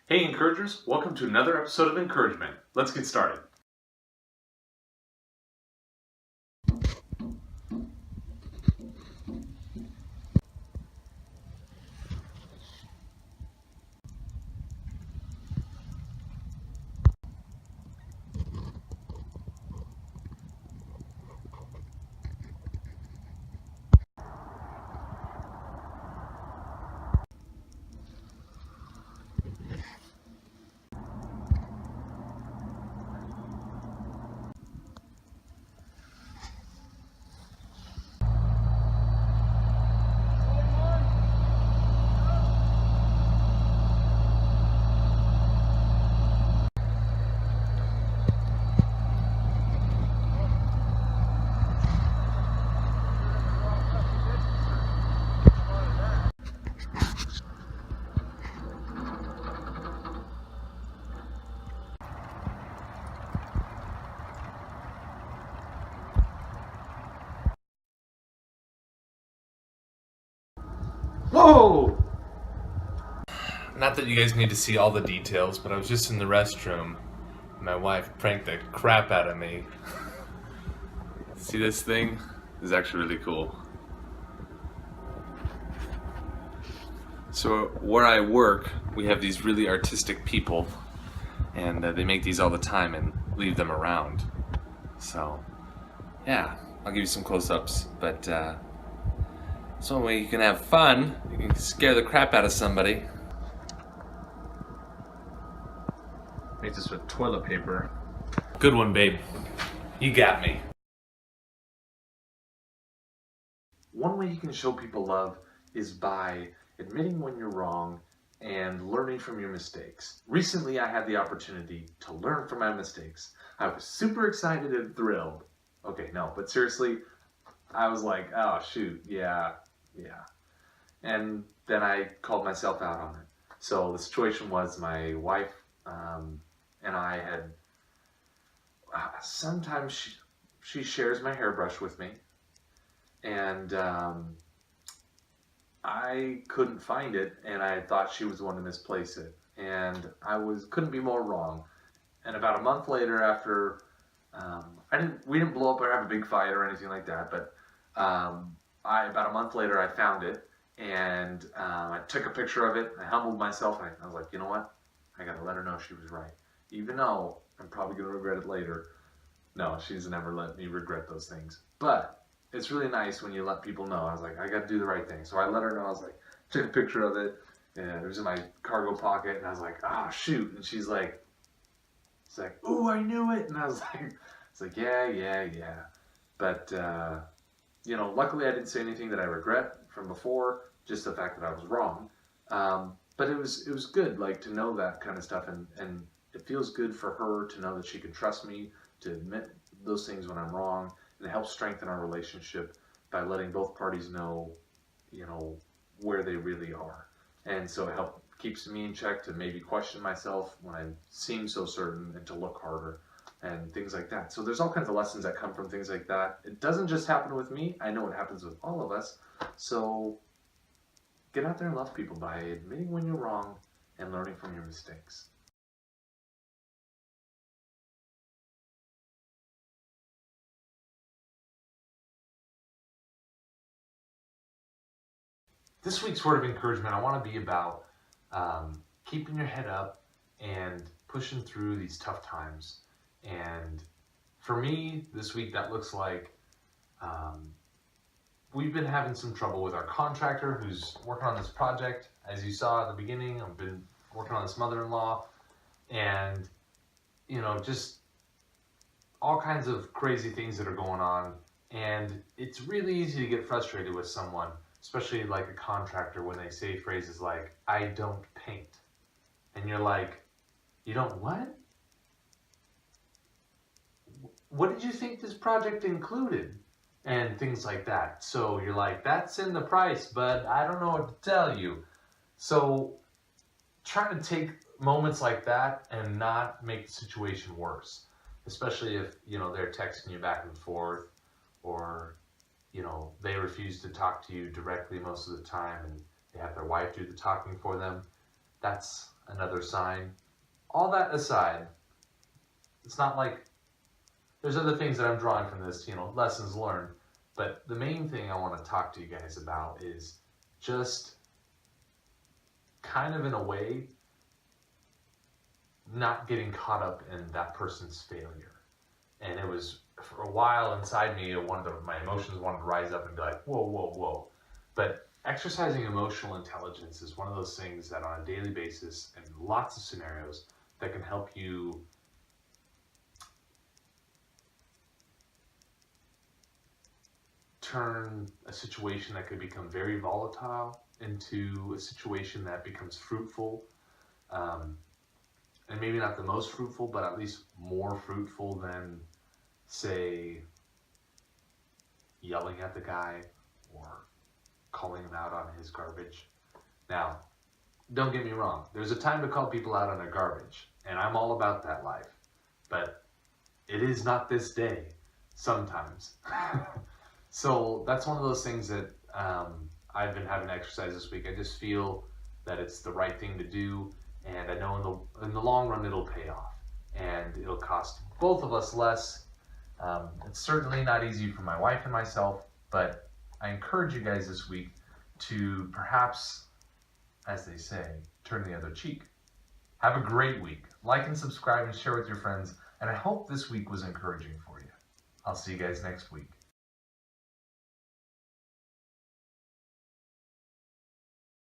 Hey encouragers, welcome to another episode of Encouragement. Let's get started. Whoa! Not that you guys need to see all the details, but I was just in the restroom. My wife pranked the crap out of me. See this thing? It's actually really cool. So where I work, we have these really artistic people, and they make these all the time and leave them around. So, yeah, I'll give you some close-ups, but so way you can have fun, you can scare the crap out of somebody. Make this with toilet paper. Good one, babe. You got me. One way you can show people love is by admitting when you're wrong and learning from your mistakes. Recently, I had the opportunity to learn from my mistakes. I was super excited and thrilled. Okay, no, but seriously, I was like, oh shoot, yeah. And then I called myself out on it. So the situation was my wife and I had, sometimes she shares my hairbrush with me, and I couldn't find it, and I thought she was the one to misplace it, and couldn't be more wrong. And about a month later, after we didn't blow up or have a big fight or anything like that, but about a month later I found it, and I took a picture of it. I humbled myself, and I was like, you know what? I gotta let her know she was right, even though I'm probably gonna regret it later. No, she's never let me regret those things, but it's really nice when you let people know. I was like, I got to do the right thing. So I let her know. I was like, took a picture of it, and it was in my cargo pocket, and I was like, oh, shoot. And she's like, ooh, I knew it. And I was like, it's like, yeah. But, luckily I didn't say anything that I regret from before, just the fact that I was wrong. But it was good, like, to know that kind of stuff, and it feels good for her to know that she can trust me, to admit those things when I'm wrong, and it helps strengthen our relationship by letting both parties know, where they really are. And so it keeps me in check to maybe question myself when I seem so certain, and to look harder and things like that. So there's all kinds of lessons that come from things like that. It doesn't just happen with me. I know it happens with all of us. So get out there and love people by admitting when you're wrong and learning from your mistakes. This week's word of encouragement, I want to be about keeping your head up and pushing through these tough times. And for me, this week, that looks like we've been having some trouble with our contractor who's working on this project. As you saw at the beginning, I've been working on this mother-in-law, and just all kinds of crazy things that are going on. And it's really easy to get frustrated with someone, especially like a contractor, when they say phrases like, I don't paint. And you're like, you don't what? What did you think this project included? And things like that. So you're like, that's in the price, but I don't know what to tell you. So trying to take moments like that and not make the situation worse, especially if, they're texting you back and forth, or they refuse to talk to you directly most of the time, and they have their wife do the talking for them. that's another sign. All that aside, it's not like there's other things that I'm drawing from this, lessons learned. But the main thing I want to talk to you guys about is just kind of in a way, not getting caught up in that person's failure. And it was, for a while inside me, my emotions wanted to rise up and be like, whoa, whoa, whoa. But exercising emotional intelligence is one of those things that on a daily basis and lots of scenarios that can help you turn a situation that could become very volatile into a situation that becomes fruitful. And maybe not the most fruitful, but at least more fruitful than, say, yelling at the guy or calling him out on his garbage. Now, don't get me wrong, there's a time to call people out on their garbage, and I'm all about that life. But it is not this day, sometimes. So that's one of those things that I've been having to exercise this week. I just feel that it's the right thing to do, and I know in the long run it'll pay off, and it'll cost both of us less. It's certainly not easy for my wife and myself, but I encourage you guys this week to perhaps, as they say, turn the other cheek. Have a great week. Like and subscribe and share with your friends, and I hope this week was encouraging for you. I'll see you guys next week.